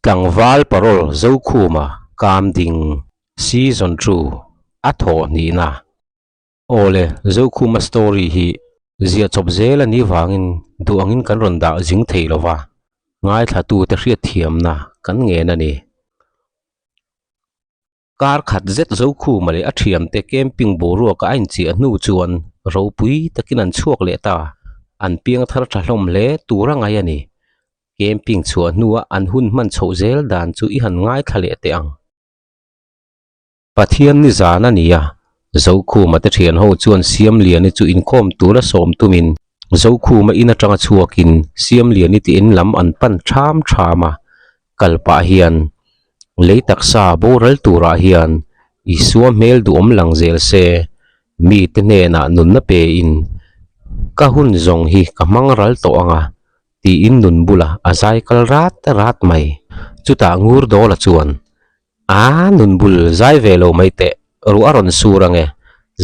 Tlangval parol zo khuma kam ding season 2 atho ni na ole zo khuma story hi zia chop zel ani wangin du angin kan ronda jing theilowa ngai thatu te hriat thiam na kan nge na ni kar khat zet zo khuma le athiam te camping boru ka ain chi anu chuan ro pui takin an chuak le ta an piang thar thalom le tura ngai ani camping chuan nuwa an hun man chho zel dan chu I han ngai thale te ang pathian ni zana niya zo khuma te thian ho chuan siam lian chu in khom tura som tumin zo khuma ina tanga chuakin siam lian ti in lam an pan tham thama kalpa hian leitak sa boral tura hian isua mel du om lang zel se mi te ne na nun na pe in ka hun zong hi ka mangral to anga ti in nun bula azai kal rat mai chuta ngur do la chuan nun bul zai velo mai te ru aron surange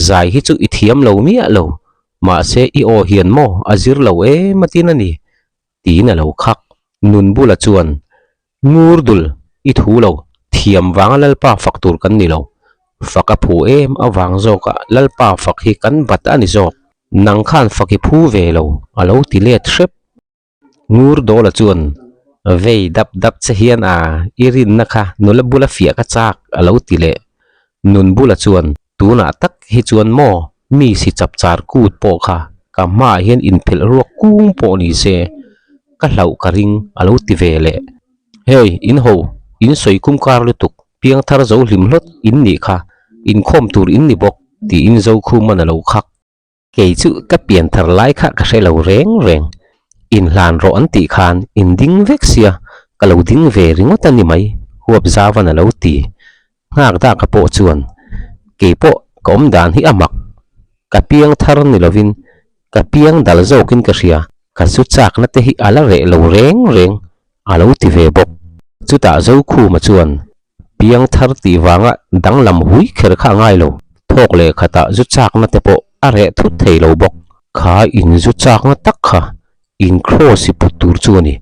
zai hi chu ithiam lo mi a lo ma se I o hian mo azir lo e matina ni ti na lo khak nun bula chuan ngur dul I thu lo thiam wang lalpa faktur kan ni lo faka phu em awang zoka lalpa fak hi kan bat ani zok nang khan faki phu velo alo ti le trep ngur do la chuan vei dap che hian irin nakha nula bula fia ka chak alo ti le nun bula chuan tuna tak hi chuan mo mi si chap char kut po kha ka ma hian in phel ruak kung po ni se ka hlau ka ring alo ti vele hey in ho in soi kum kar lutuk piang thar zo hlim hlot in ni kha in khom tur in ni bok ti in zo khum man alo khak ke chu ka pian thar lai kha ka selo reng in hlan ro an ti khan in ding vexia kalo ding ve ringot ani mai huap zawan alo ti ngak da ka po chuan ke po kom dan hi amak ka piang thar ni lovin ka piang dal zokin ka ria ka su chak na te hi ala re lo reng alo ti ve bok chuta zo khu ma chuan piang thar ti wanga danglam hui kher kha ngai lo thok le khata zu chak na te po are thut thei lo bok kha in zu chak na tak kha in cross putur chuani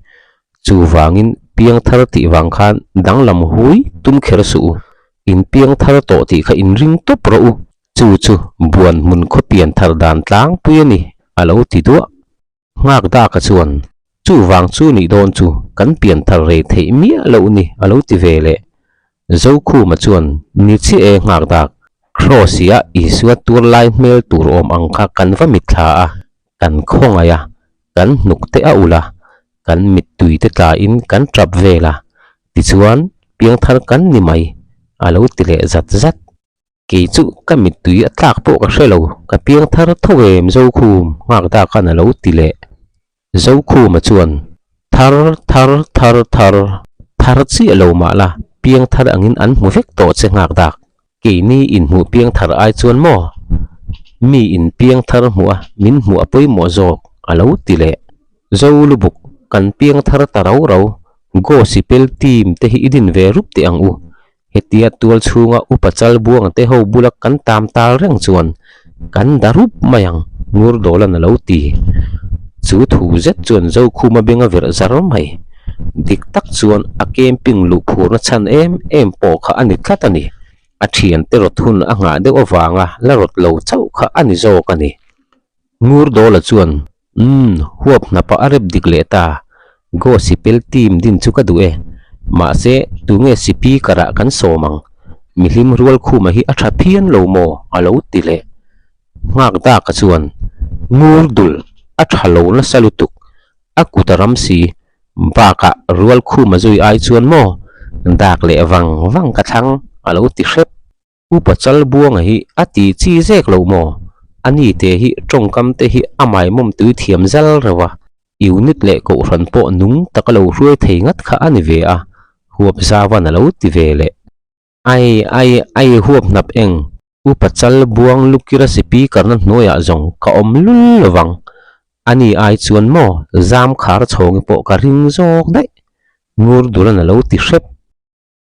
chu wangin piang thar ti wang khan danglam hui tum kher su in piang thar to ti kha in ring to pro chu buan mun kho pian thar dan tlang puani alo ti do ngak da ka chuan chu wang chu ni don chu kan pian thar re thei mi alo ni alo ti vele zo khu ma chuan ni chi e ngak dak crossia isua tur lai mel tur om angkha kan va mitha a kan khonga ya kan nuk te a ula kan mit tui te ta in kan trap vela ti chuan piang thar kan ni mai alo ti le zat ke chu ka mit tui a tlak po ka hrelo ka piang thar thowem zo khum ngak da kan alo ti le zo khu ma chuan thar chi alo ma la piang thar angin an mu vek to che ngak dak ke ni in mu piang thar ai chuan mo mi in piang thar mu a min mu apoi mo zok alo ti le zo lubuk kan piang thar tarau go sipel team te hi idin ve rup te ang u hetia tual chunga upachal buang te ho bulak kan tam tal reng chuan kan darup mayang ngur dolan alo ti chu thu zet chuan zo khuma benga ver zar mai dik tak chuan a camping lu phur na chan em po kha ani khatani a thian te rot hun a nga de owanga la rot lo chau kha ani zo kani ngur dola chuan huap na pa arep dik le ta go sipel team din chu ka du e ma se tu nge sipi kara kan somang milim rual khuma hi a tha phian lo mo alo ti le ngak da ka chuan ngur dul a thalo na salutuk a kutaram si baka rual khuma zui ai chuan mo dak le wang ka thang alo ti hrep upachal buang hi ati chi zek lo mo ani te hi tongkam te hi amai mom tui thiam zal rawa unit le ko ran po nung takalo ruai thei ngat kha ani ve a huap zawan alo ti vele ai huap nap eng upachal buang lukira sipi karna noya zong ka om lul lawang ani ai chuan mo zam khar chhong po ka ring zok dai ngur duran alo ti hrep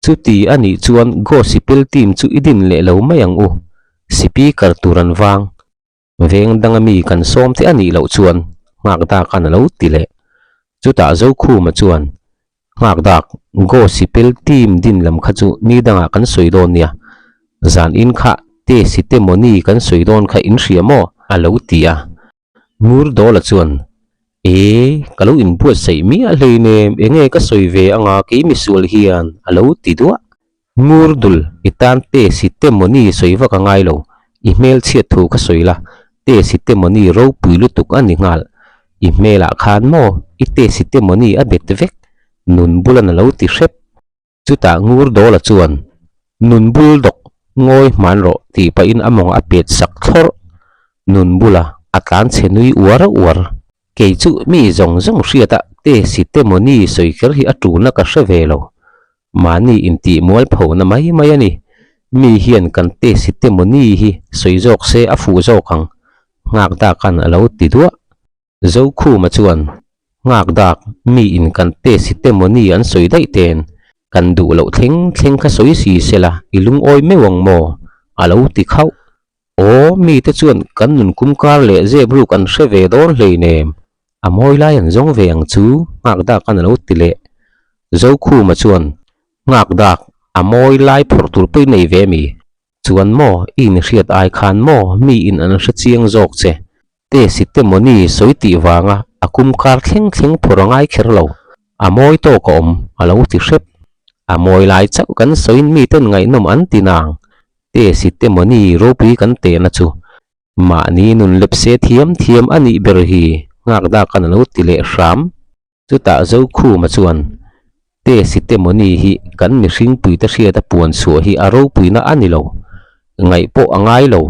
chu ti ani chuan go sipil team chu idin le lo mayang u sipi kar turan wang veng dangami kan som te ani lo chuan ngak da kan lo ti le chuta zo khu ma chuan ngak dak gospel team din lam kha chu ni danga kan soidon nia zan in kha te si te moni kan soidon kha in riamo alo tia ngur do la chuan kalau in buat sei mi a leine enge ka soive anga ke mi sul hian alo ti duwa ngur dul itan te si te moni soiva ka ngai lo email chiat thu ka soila te si te moni ro puilu tuk ani ngal email a khan mo ite si te moni a bet vek nun bulan lo ti rep chuta ngur do la chuan nun bul dok ngoi man ro ti pa in among a pet sak thor nun bula atlan chenui uar ke chu mi zong riata te si te moni soiker hi atu na ka hravelo mani inti mual pho na mai ani mi hian kan te si te moni hi soijok se a fu jokang ngak da kan alo ti duwa zo khu ma chuan ngak dak mi in kan te si te moni an soi dai ten kan du lo thleng kha soi si sela ilung oi mewang mo alo ti khau o mi te chuan kan nun kum kar le je bru kan hreve don hleinem amoi lai an zong ve ang chu ngak dak kan alo ti le zo khu ma chuan ngak dak amoi lai phor tur pe nei ve mi chuan mo in riat ai khan mo mi in an hra chiang jok che te si te moni soi ti wanga akum kar thleng phorangai kherlo amoi to ko alo ti hrep amoi lai chau kan soin mi ten ngai nom an tinang te si te moni ro pi kan te na chu ma ni nun lep se thiam ani ber hi ngak da kan alo ti le ram chu ta zo khu ma chuan te si te moni hi kan mi hring pui ta hria ta puan su hi aro pui na ani lo ngai po angai lo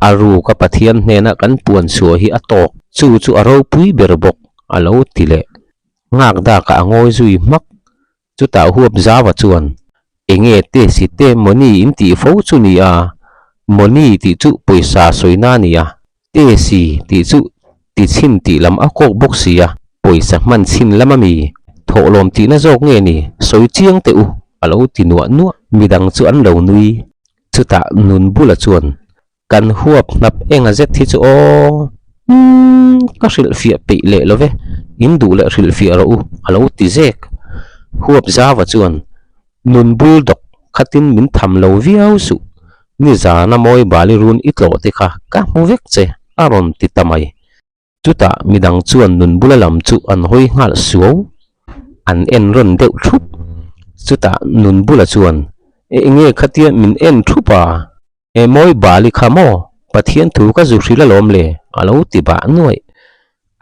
aru ka pathian hne na kan puan su hi atok chu aro pui ber bok alo ti le ngak da ka angoi zui mak chu ta huap zawa chuan enge te si te moni in ti fo chu ni a moni ti chu poisa soina ni a te si ti chu ti chin ti lam a kok bok si a poisa man chin lama mi tholom ti na jok nge ni soi chiang te u alo ti nuwa midang chu an lo nui chu ta nun bula chuan kan huap nap enga zet thi chu o ka hril fia pe le love in du le hril fia ro u alo ti zek huap zawa chuan nun bul dok khatin min tham lo viau su ni zana moi bali run itlo te kha ka mu vek che aron ti tamai chuta midang chuan nun bula lam chu an hoi ngal suo an en ron deuh thup chuta nun bula chuan nge khatia min en thupa moi bali khamo pathian thu ka zu hrila lom le alo ti ba nuai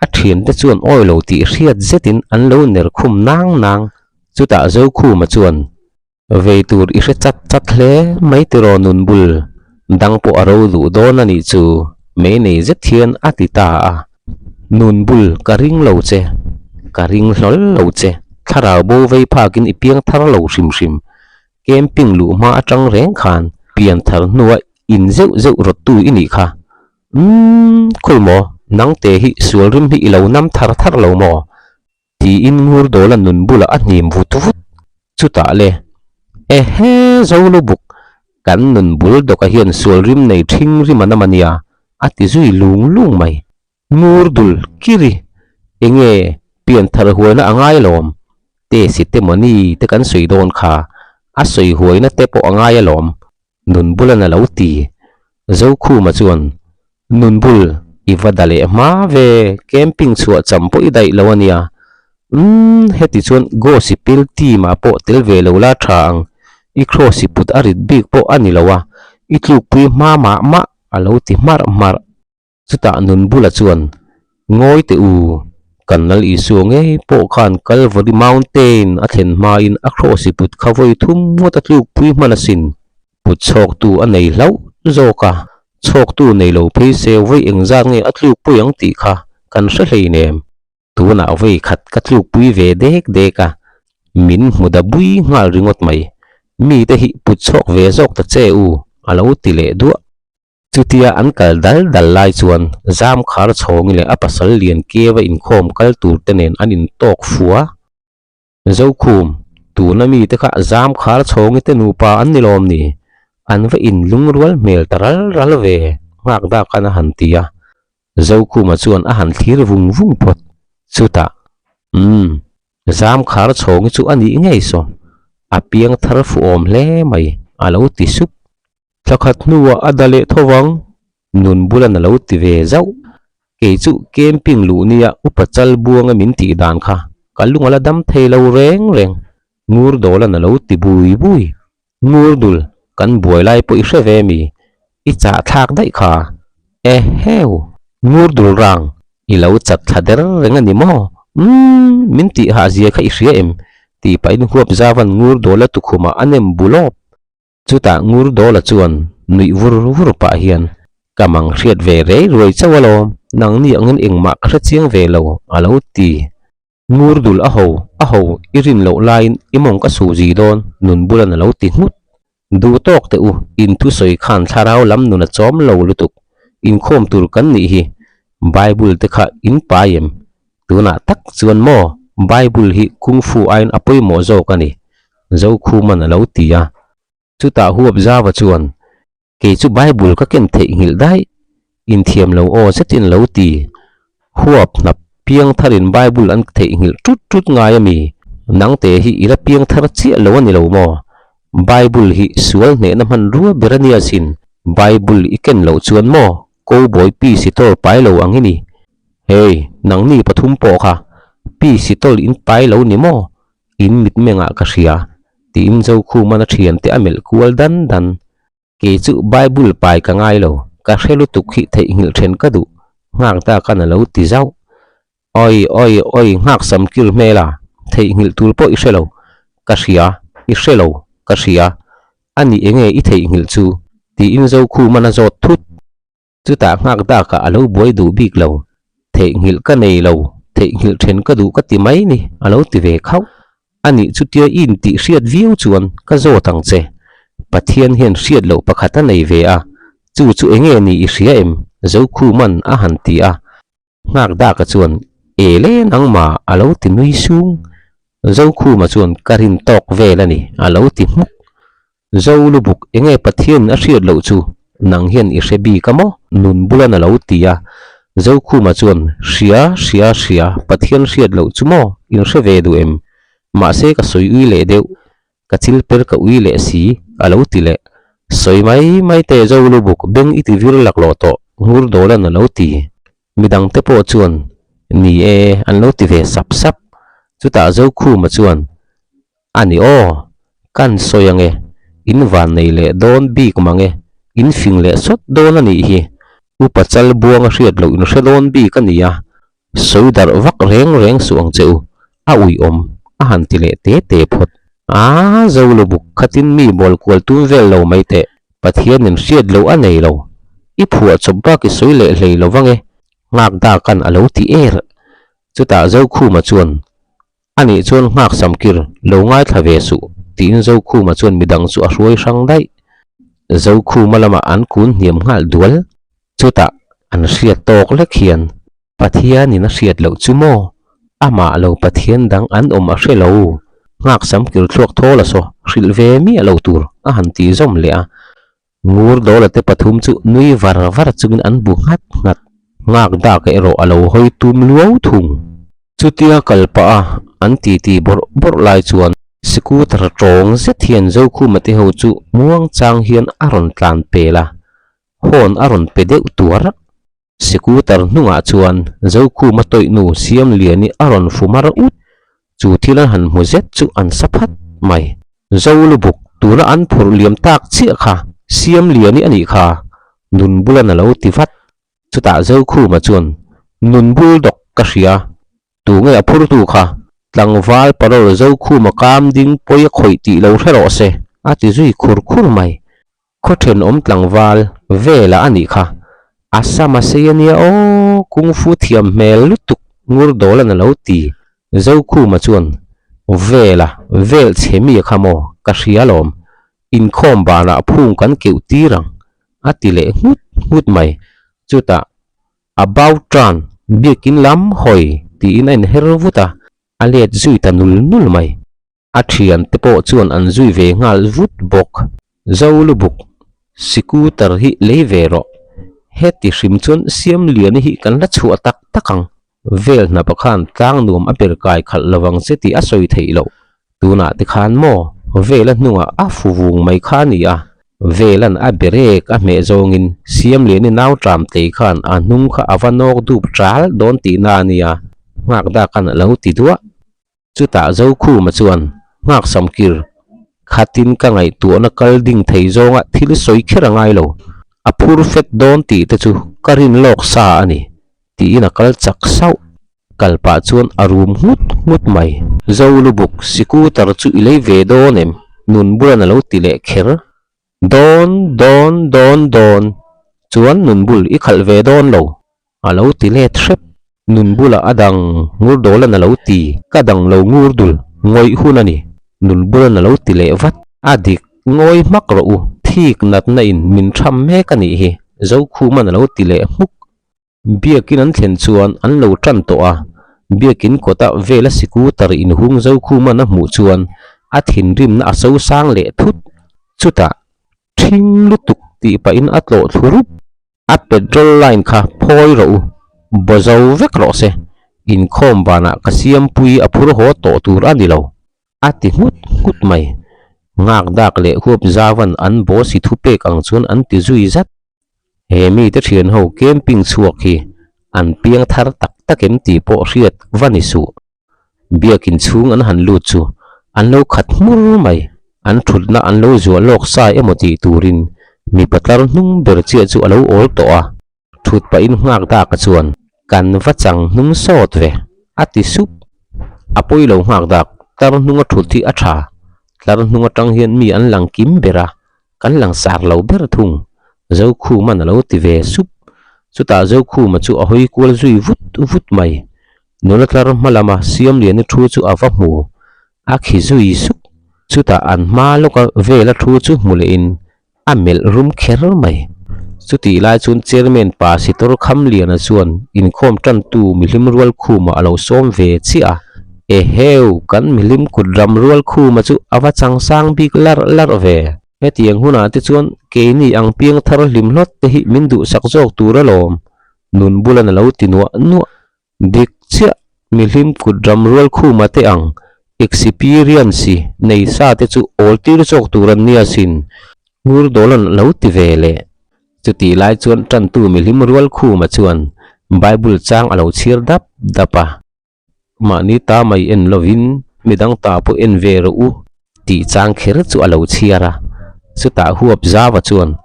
a thian te chuan oi lo ti hriat zetin an lo ner khum nang chuta zo khu ma chuan veitur i hre chat hle mai te ro nun bul dang po aro du don ani chu me nei zet thian atita a nun bul ka ring lo che ka ring hlol lo che tharau bo vei phakin ipiang thar lo hrim camping lu ma atang reng khan pian thar nuwa in zeu rot tu ini kha khulmo nang te hi sual rim hi lo nam thar lo mo ti in ngur do la nun bula a hnim vut chuta le he zo lo buk kan nun bul do ka hian sual rim nei thing rim anamania ati zui lung mai ngur dul kiri enge pian thar huana angai lom te si te moni te kan soi don kha a soi huaina te po angai lom nun bulan lo ti zo khu ma chuan nun bul ivadale ma ve camping chuwa champo i dai lawania heti chuan gospel team a po tel ve lo la thang i cross put arit big po ani lawa i tluk pui ma alo ti mar chuta nun bula chuan ngoi te u kanal isu nge po khan Calvary Mountain a thlen ma in a cross put khawoi thum mot atluk pui manasin put chok tu anei lau zoka chok tu nei lo phe se voi engzang nge atluk pui ang ti kha kan hre hleinem tu na voi khat katluk pui ve deka min muda bui ngal ringot mai mi te hi put chok ve zok ta che u alo ti le du chutia an kal dal lai chuan zam khar chhong le apasal lian kewa in khom kal tur tenen anin tok fuwa zo khum tu na mi te kha zam khar chhong te nu pa an nilom ni an va in lungrual mel taral ve ngak da kana hantia zo khuma chuan a han thlir vung pot chuta zam khar chhong chu ani ngei so apiang thar fu om hle mai alo ti sup thakhat nuwa adale thowang nun bulan alo ti ve zau ke chu camping lu nia upachal buanga min ti dan kha kalungala dam thelo reng reng ngur dola na lo ti bui bui ngur dul kan buai lai po ishe ve mi I cha thak dai kha e heu ngur dul rang I lo chat thader reng ani mo min ti ha zia kha ishia em ti pain huap zawan ngur dola tu khuma anem bulop chuta ngur dola chuan nui vur vur pa hian kamang hriat ve re roi chawalo nang ni angin engma khra chiang ve lo alo ti ngur dul a ho irin lo lain imong ka su ji don nun bulan lo ti hmut du tok te u in thu soi khan tharau lam nun a chom lo lutuk in khom tur kan ni hi bible te kha in paim tuna tak chuan mo bible hi kung fu ain apoi mo zo kani zo khu man lo ti ya chuta huap zawa chuan ke chu bible ka ken the ngil dai in thiam lo o setin lo ti huap na piang tharin bible an the ngil tut tut ngai mi nang te hi ila piang thar chi lo ani lo mo bible hi sual ne na man ruwa berania sin bible iken lo chuan mo ko boy pi sitor pai lo angini hey nang ni pathum po kha pi sitol in pai lo ni mo in mit menga ka ria ti in zo khu mana thian te amel kual dan dan ke chu bible pai ka ngai lo ka hrelu tuk hi the ngil then ka du ngak ta kana lo ti zau oi ngak sam kil mela the ngil tul po I hrelo ka ria I hrelo ka ria ani enge I the ngil chu ti in zo khu mana zo thut chu ta ngak ta ka alo boi du bik lo the ngil ka nei lo the ngil then ka du ka ti mai ni alo ti ve khau ani chu tia in ti hriat viu chuan ka zo tang che pathian hian hriat lo pakhata nei ve a chu enge ni I hria em zo khu man a han ti a ngak da ka chuan ele nang ma alo ti nui sung zo khu ma chuan karin tok ve lani alo ti muk zo lubuk enge pathian a hriat lo chu nang hian I hrebi ka mo nun bulan alo ti a zo khu ma chuan hria pathian hriat lo chu mo in hre ve du em ma se ka soi ui le deu ka chil per ka ui le si alo ti le soi mai te zo lubuk beng iti vir lak lo to ngur dolan alo ti midang te po chuan ni e an lo ti ve sap chuta zo khu ma chuan ani o kan soyange in van nei le don bik mange in fing le sot don ani hi upachal buang hriat lo in hredon bi kania soidar vak reng suang cheu a ui om a han ti le te phot a zo lubuk khatin mi bol kwal tu vel lo mai te pathian in hriat lo a nei lo I phua chobba ki soi le hlei lo wange ngak da kan alo ti er chuta zo khu ma chuan ani chuan ngak samkir lo ngai thave su tin zo khu ma chuan midang chu a hruai sang dai zo khu malama an kun niam ngal dual chuta an hriat tok le khian pathian in a hriat lo chu mo ama lo pathian dang an om a hrelo ngak samkir thlok thola so hril ve mi alo tur a han ti zom le a ngur dola te pathum chu nui var chungin an bu ngat ngak da ka ero alo hoi tum luau thung chutia kalpa a an ti bor lai chuan scooter tong zet hian zo khu mate ho chu muang chang hian aron tlan pela hon aron pe deuh tur scooter nunga chuan zo khu matoi nu siam liani aron fumar ut chu thilan han mu zet chu an saphat mai zo lubuk tura an phur liam tak chi kha siam liani ani kha nun bulan alo ti vat chuta zo khu ma chuan nun bul dok ka ria tu nge aphur tu kha tlangwal parol zo khu ma kam ding poi khoi ti lo hrero se ati zui khur mai khothen om tlangwal vela ani kha asama seyania o kung fu thiam mel lutuk ngur dolan alo ti zo khu ma chuan vel chhemi khamo ka ria lom in khom bana phung kan keu tirang atile hut mai chuta about tran bikin lam hoi ti in an hervuta alet zui ta nul mai athian te po chuan an zui ve ngal vut bok zo lubuk scooter hi levero heti hrim chuan siam lian hi kan la chu tak takang vel na pakhan tlang nuam a per kai khal lawang se ti a soi theilo tuna ti khan mo vela hnunga a fuwung mai khani a velan a berek a me zongin siam le ni naw tram te khan a hnung kha awanok dup tral don ti na nia ngak da kan lo ti duwa chuta zo khu ma chuan ngak samkir khatin ka ngai tu na kal ding thei zonga thil soi khera ngai lo a phurfet don ti te chu karin lok sa ani ti ina kal chak sau kalpa chuan arum ngut mai zo lubuk siku tar chu ilei ve donem nun buran lo ti le kher don chuan nun bul i khal ve don lo alo ti le threp nun bula adang ngur dola na lo ti kadang lo ngur dul ngoi hunani nun bula na lo ti le vat adik ngoi mak ro u thik nat na in min tham me ka ni hi zo khu man lo ti le muk biakin an thlen chuan an lo tran to a biakin kota vela siku tar in hung zo khu man a mu chuan a thin rim na so sang le thut chuta thing lutuk ti pa in atlo thurup a petrol line kha phoi ro bozo vek ro se in khom bana kasiam pui apur ho to tur anilo ati ngut mai ngak dak le hup zawan an bo si thupe kang chun an ti zui zat hemi te thian ho camping chuak hi an piang thar tak takem ti po riat vanisu biakin chung an han lu chu an lo khat mur mai an thutna an lo zo lok sai emoti turin mi patlar hnung ber chia chu alo ol to a thut pa in ngak da ka chuan kan vachang hnung sot ve ati sup apoi lo ngak dak tar hnunga thut thi a tha tar hnunga tang hian mi an lang kim bera kan lang sar lo ber thung zo khu man lo ti ve sup chuta zo khu ma chu a hoi kul zui vut mai nola tlar malama siam le ni thu chu awa mu a khi zui sup chuta an ma loka vela thu chu mule in amel rum kher mai chuti lai chun chairman pa sitor kham liana chuan in khom tan tu milim rual khu ma alo som ve chia e heu kan milim kudram rual khu ma chu awa chang sang bik lar ve hetiang huna te chuan ke ni ang piang thar lim hlot te hi min du sak jok tura lom nun bulan lo tinwa nu dik chia milim kudram rual khu ma te ang experience nei sa te chu oltir jok turan nia sin ngur dolan lo ti vele chuti lai chuan tan tu milim rual khu ma chuan bible chang alo chhir dapa mani ta mai en lovin midang ta po en ve ro u ti chang kher chu alo chhiara chuta huap zawa chuan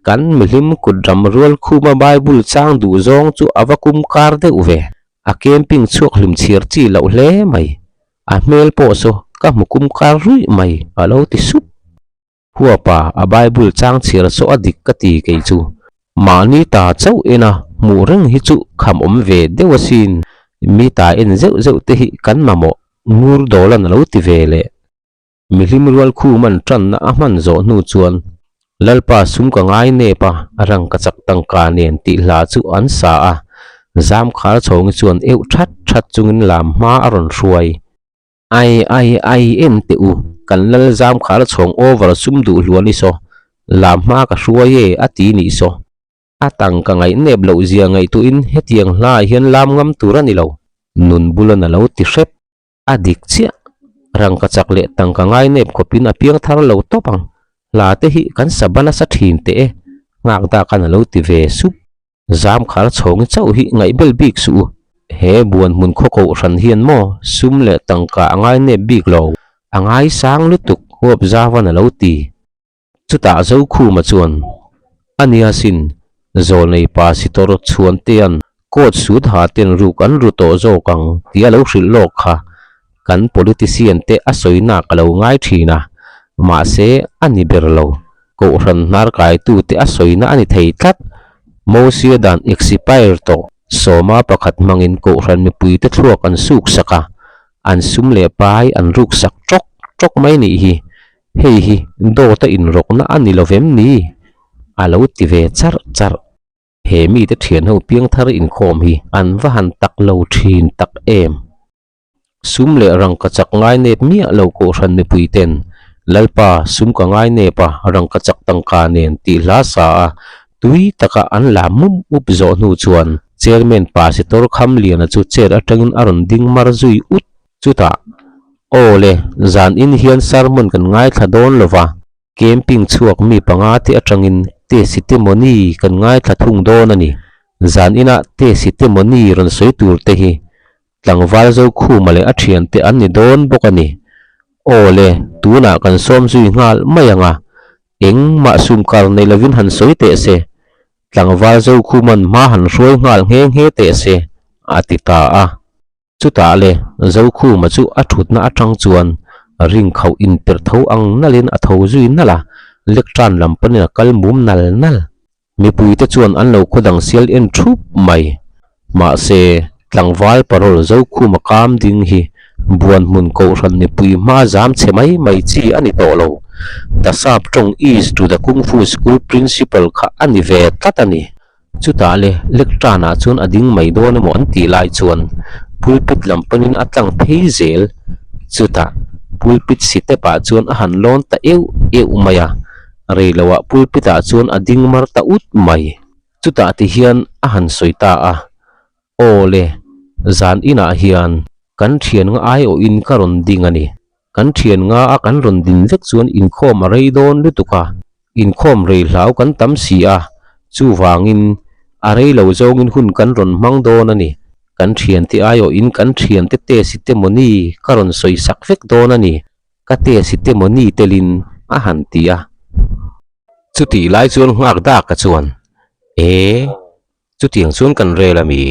kan milim kudram rual khu ma bible chang du zong chu awakum kar de uve a camping chuak lim chhir chi lo hle mai a mel po so ka mukum kar rui mai alo ti sup huapa a bible chang chhir so adik ka ti ke chu mani ta chau ena mu reng hi chu kham om ve dewasin mi ta en zeu te hi kan mamo ngur dolan lo ti vele milim rual khu man tran na man zo nu chuan lalpa sum ka ngai ne pa rang ka chak tang ka nen ti la chu an sa a zam khar chong chuan eu that chungin lam ma aron ruai ai em te u kan lal zam khar chong over sum du hluani so lam ma ka ruai e ati ni so atang ka ngai neb lo zia ngai tu in hetiang la hian lam ngam turani lo nun bulan lo ti hrep adik chia rang ka chak le tang ka ngai neb khopin a piang thar lo topang la te hi kan sabana sa thin te e ngak da kan lo ti ve sup zam khar chong chau hi ngai bel bik su he buan mun kho ko ran hian mo sum le tang ka angai neb bik lo angai sang lutuk huap zawan lo ti chuta zo khu ma chuan ania sin zol nei pa sitor chuan tian kot sud ha ten ru kan ru to zo kang tia lo hril lok kha kan politician te asoina kalo ngai thina ma se ani berlo ko ran nar kai tu te asoina ani thei tlat mo sia dan expire to soma pakhat mangin ko ran mi pui te thluak an suk saka an sum le pai an ruk sak trok mai ni hi hei hi do ta in rok na ani lovem ni alo ti ve char he mi te thian ho piang thar in khom hi an va han tak lo thin tak em sum le rang ka chak ngai ne mi lo ko ran mi pui ten lalpa sum ka ngai ne pa rang ka chak tang ka nen ti la sa tui taka an la mum up zo nu chuan chairman pasitor kham lian chu chair atangin aron ding mar zui ut chuta ole zan in hian sermon kan ngai thadon lova camping chuak mi panga te atangin te sitemoni kan ngai thung don ani zan ina te sitemoni ron soi tur te hi tlangwal zo khu male athian te an ni don bokani ole tuna kan som zui ngal mayanga eng ma sum kar nei lovin han soi te se tlangwal zo khu man ma han roi ngal nge te se atita a chuta le zo khu ma chu athut na atang chuan ring khau in per tho ang nalin a tho zui nala lektran lampani kal mum nal mi pui te chuan an lo khodang sial en thup mai ma se tlangwal parol zo khu ma kam ding hi buan mun ko ran ni pui ma jam chemai mai chi ani to lo the sap tong east to the kung fu school principal kha ani ve tatani chuta le lektrana chun ading mai do na mo an ti lai chuan pulpit lampanin atlang pheizel chuta pulpit site pa chuan a han lon ta eu maya reilawa pulpita chuan ading mar ta ut mai chuta ti hian a han soita a ole zan ina hian kan thian nga ai o in karon ding ani kan thian nga a kan ron din vek chuan in khom a rei don lutuka in khom rei hlau kan tam si a chu wangin a rei lo zong in hun kan ron mang don ani kan thian ti ai o in kan thian te sitemoni karon soi sak vek don ani ka te sitemoni telin a han tia chuti lai chuan ngak da ka chuan chutiang chuan kan relami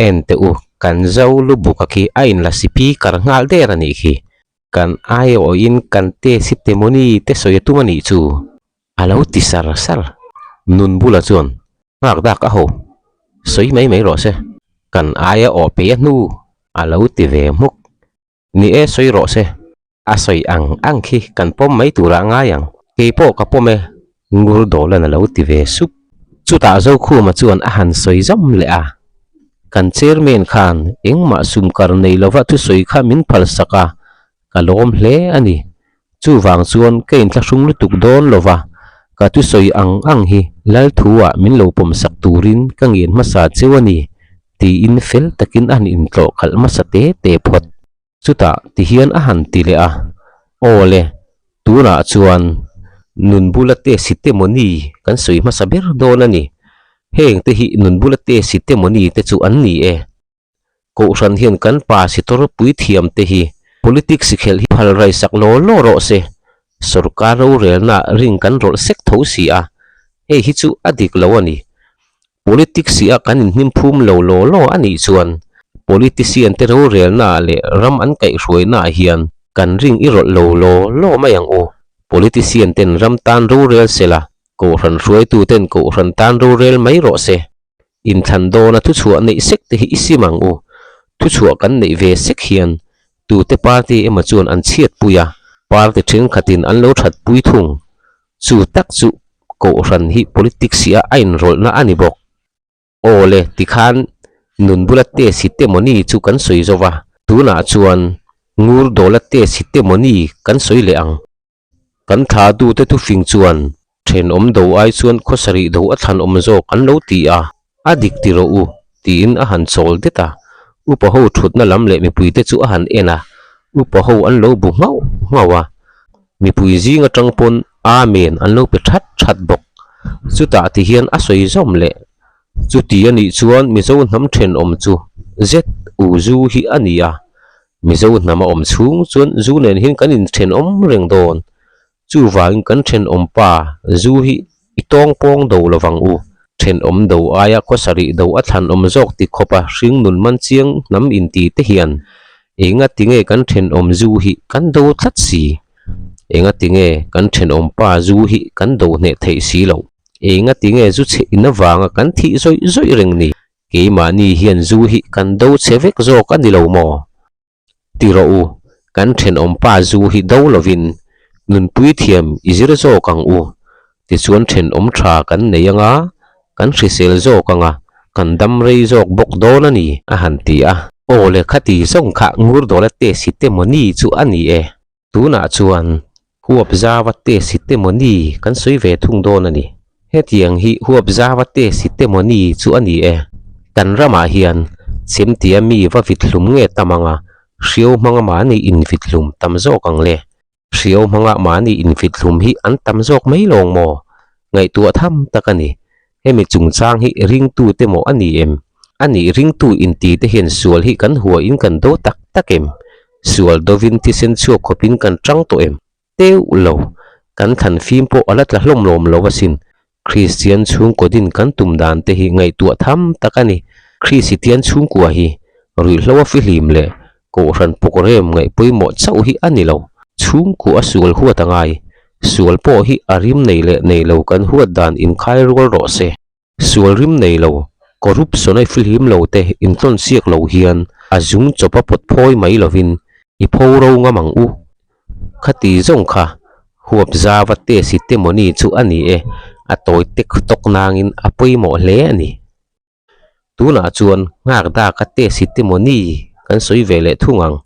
en te u kan zau lu buka ki ain la sipi kar ngal de rani khi kan ai o in kan te sitemoni te soyetu mani chu alo ti sar nun bula chuan ngak da ka ho soi mai ro se kan ai o pe nu alo ti ve muk ni e soi ro se a soi ang khi kan pom mai tura nga yang ke po ka pome ngur dolan alo ti ve sup chuta zo khu ma chuan a han soi zam le a kan chairman khan engma sum kar nei lova tu soi kha min phal saka kalom hle ani chu wang chuan kein thla sung lu tuk don lova ka tu soi ang hi lal thuwa min lo pom sak turin kangin masa chewani ti in fel takin an in tlo khal masa te phot chuta ti hian a han ti le a ole tuna chuan nun bulate sitemoni kan soi masa ber don ani heng te hi nun bulate sitemoni te chu an ni e ko ran hian kan pa sitor pui thiam te hi politics khel hi phal rai sak lo ro se sarkar ro rel na ring kan rol sek tho si a hi chu adik lo ani politics sia kan in hnim phum lo ani chuan politician te ro rel na le ram an kai roi na hian kan ring i rol lo mayang o politician ten ram tan ro rel sela ko ran ruai tu ten ko ran tan ro rel mai ro se in than do na thu chua nei sek te hi isimang u thu chua kan nei ve sek hian tu te party ema chuan an chiat puya party thin khatin an lo that pui thung chu tak chu ko ran hi politics sia ain rol na ani bok ole tikhan nun bulate sitemoni chu kan soi zowa tuna chuan ngur dolate sitemoni kan soi le ang kan tha du te tu fing chuan then om do ai chuan khosari do a than om zo kan lo ti a adik ti ro u ti in a han chol te ta upa ho thut na lam le mi pui te chu a han ena upa ho an lo bu ngawa mi pui jing a tangpon amen an lo pe that bok chu ta ti hian a soi zom le chu ti ani chuan mi zo nam then om chu z u zu hi ania mi zo nama om chung chuan zu nen hin kan in then om reng don chu wang kan then om pa zu hi itong pong do lawang u then om do aya ko sari do a than om jok ti khopa ring nun man chiang nam in ti te hian enga tinge kan then om zu hi kan do that si enga tinge kan then om pa zu hi kan do ne thei si lo enga tinge zu che ina wanga kan thi zoi reng ni ke ma ni hian zu hi kan do chevek zo kan ni lo mo ti ro u kan then om pa zu hi do lovin nun pui thiam izir zo kang u ti chuan then om tha kan neyanga kan hrisel zo kanga kan dam rei jok bok don ani a han ti a ole khati zong kha ngur dola te sitemoni chu ani e tuna chuan huap zawa te sitemoni kan soi ve thung don ani hetiang hi huap zawa te sitemoni chu ani e kan rama hian sim tia mi va vitlum nge tamanga hriau hmanga mani in vitlum tam zawk ang le hriau hmanga mani in vitlum hi an tam zawk mai lawng maw ngai tua tham takani hemi chungchang hi ring tu te mo ani em ani ring tu in ti te hian sual hi kan hua in kan do tak takem sual dovin ti sen chu khopin kan tang to em teu lo kan than phim po alat la hlom lom lo wasin Christian chung kodin kan tum dan te hi ngai tua tham takani Christian chung kwa hi rui hlowa filim le ko ran pokorem ngai poimo chau hi ani lo chung ku asul huwa tangai sual po hi arim nei le nei lo kan huwa dan in khai rol ro se sual rim nei lo korup sonai filim lo te in ton siak lo hian azung chopa pot phoi mai lovin I phoro ngamang u khati zong kha huap zawa te si te moni chu ani e atoi te khutok nangin apoi mo le ani tuna chuan ngak da ka te si te moni kan soi vele thungang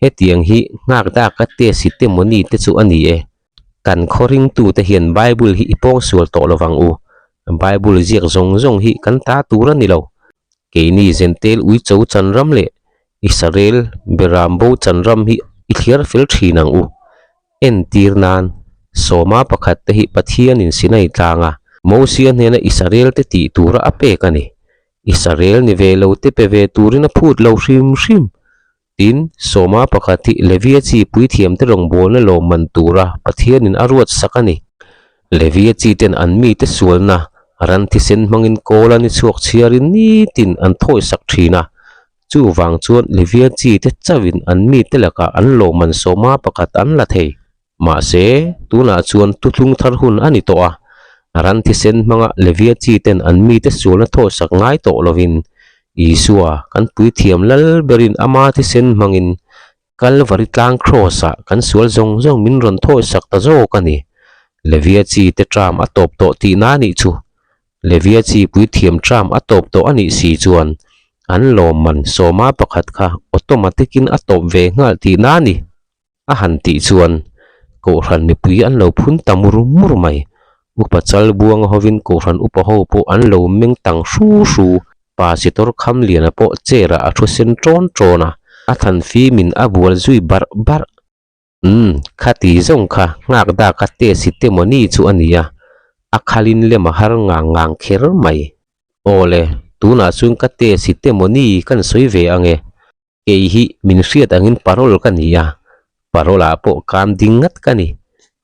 he tiang hi ngak da ka te si te moni te chu ani e kan khoring tu te hian bible hi ipong sual to lowang u bible ziak zong zong hi kan ta tura ni lo ke ni zentel ui chou chanram le Israel berambo chanram hi ikhiar fil thinang u en tirnan soma pakhat te hi pathian in sinai tlanga mosian hena Israel te ti tura ape kani Israel ni velo te pe ve turina phut lo hrim hrim tin soma pakhat hi levia chi pui thiam te rong bol na lo man tura pathian in aruat sakani levia chi ten an mi te sualna ran thi sen mangin kolani chuak chiarin ni tin an thoi sak thina chu wang chuan levia chi te chawin an mi te laka an lo man soma pakhat an la thei ma se tuna chuan tutlung thar hun ani to a ran thi sen manga levia chi ten an mi te sualna tho sak ngai to lovin isua kan pui thiam lal berin ama thi sen mangin kalvari tlang crossa kan sual zong zong min ron thoi sak ta zo kani levia chi te tram atop to ti na ni chu levia chi pui thiam tram atop to ani si chuan an lo man soma pakhat kha automatikin atop ve ngal ti na ni a han ti chuan ko ran mi pui an lo phun tamur mur mai upachal buang hovin ko ran upaho po an lo meng tang hru hru pasitor kham liana po chera a thu sen tron trona a than fi min a bual zui bar bar khati zong kha ngak da ka te si te moni chu ania akhalin le mahar ngang kher mai ole tuna chung ka te si te moni kan soi ve ange ke hi min hriat angin parol kania parola po kam dingat kani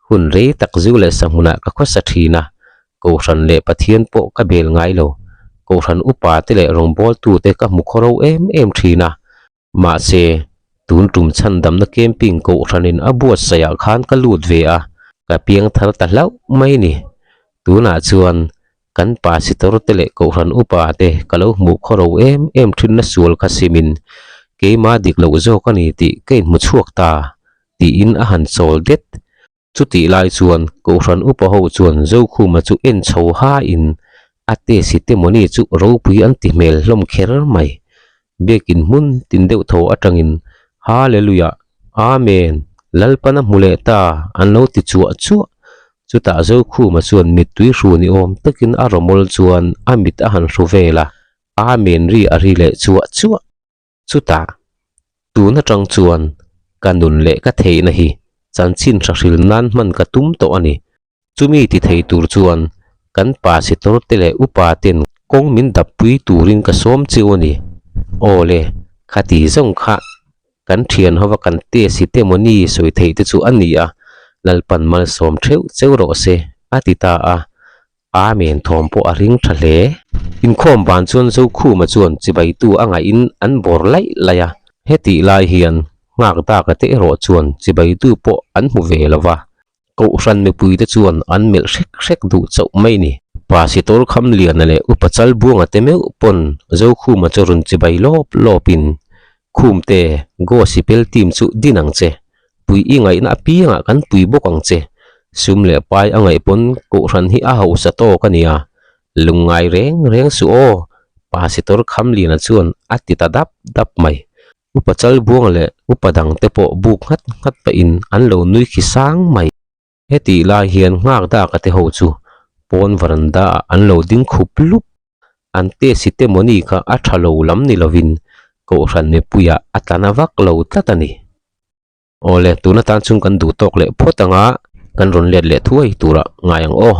hun re tak zule samuna ka khosa thina ko ran le pathian po ka bel ngai lo ko ran upa te le rong bol tu te ka mukhoro em thina ma se tun tum chan dam na camping ko ranin abuat saya khan ka lut ve a ka piang thar ta lau mai ni tuna chuan kan pa sitor te le ko ran upa te kalo mu khoro em thin na sual kha simin ke ma dik lo zo ka ni ti ke mu chuak ta ti in a han sol det chu ti lai chuan ko ran upa ho chuan zo khu ma chu en chho ha in ate si te moni chu ro pui an ti mel hlom kher mai bekin mun tin deuh tho atangin hallelujah amen lalpana muleta anlo ti chu chuta zo khu ma chuan mit tui hru ni om takin aromol chuan amit a han hru vela amen ri ari le chu chuta tu na tang chuan kanun le ka thei na hi chanchin thril nan man ka tum to ani chumi ti thei tur chuan kan pa si tor te le upa ten kong min dap pui turin ka som chiu ani ole khati zong kha kan thian hova kan te si te moni soi thei te chu ania lalpan mal som theu cheuro se atita a amen thom po aring thale in khom ban chuan zo khu ma chuan chibai tu anga in an bor lai laya heti lai hian ngak ta ka te ro chuan chibai tu po an mu ve lawa ko ran me pui te chuan an mel rek du chau mai ni pasitor kham lian le upachal buanga te meu pon zo khu ma chorun chibai lopin khum te go sipel tim chu dinang che pui ingai na pianga kan pui bokang che sum le pai angai pon ko ran hi a ho sa to kania lungai reng su o pasitor kham lian chuan atita dap mai upachal buang le upadang te po buk ngat pa in an lo nui khi sang mai heti lai hian ngak da ka te ho chu pon varanda an lo ding khup lup ante sitemoni kha athalo lam ni lovin ko ran me puya atlanawak lo tlatani ole tuna tan chung kan du tok le photanga kan ron let le thuai tura ngayang o